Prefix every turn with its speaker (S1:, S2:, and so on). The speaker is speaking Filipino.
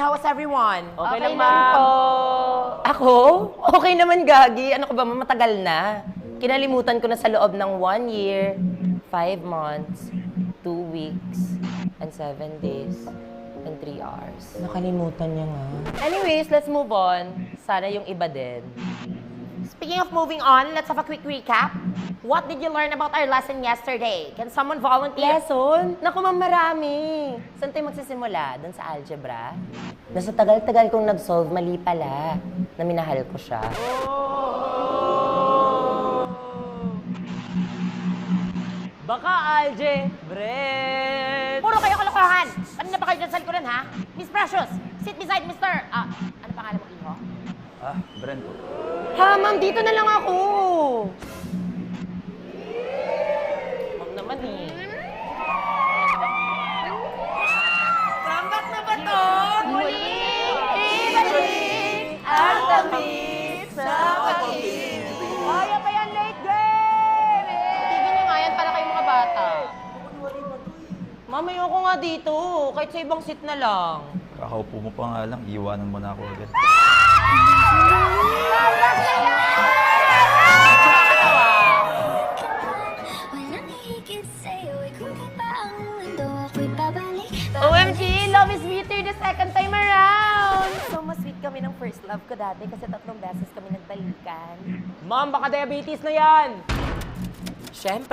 S1: how was everyone?
S2: Okay lang, ma'am.
S3: Ako? Okay naman, Gagi. Ano ko ba, matagal na. Kinalimutan ko na sa loob ng 1 year, 5 months, 2 weeks, and 7 days, and 3 hours.
S1: Nakalimutan niya nga.
S3: Anyways, let's move on. Sana yung iba din.
S1: Speaking of moving on, let's have a quick recap. What did you learn about our lesson yesterday? Can someone volunteer?
S3: Lesson? Naku, ma'am, marami. Saan tayo magsisimula? Doon sa algebra? Nasa tagal-tagal kong nag-solve, mali pala. Na minahal ko siya.
S2: Baka algebra.
S1: Puro kayo kalokohan! Kanina pa kayo dyan sa likuran, ha? Miss Precious, sit beside Mr. Ano pangalan mo, Iho?
S4: Brent po.
S3: Ha, ma'am, dito na lang ako. Ma'am naman eh.
S1: Comeback na ba to? Muli! Ibalik ang tamis sa pag-ibig.
S2: Kaya pa yan, late game!
S3: Tignan niyo nga yan para kayong mga bata. Ma'am, ayoko nga dito. Kahit sa ibang seat na lang.
S4: Kakaupo mo pa nga lang, iiwanan mo na ako agad.
S3: OMG, love is sweeter the second time around.
S1: So, mas sweet kami ng first love ko dati kasi 3 beses kami nagbalikan.
S2: Ma'am, baka diabetes na yan.
S3: Siyempre.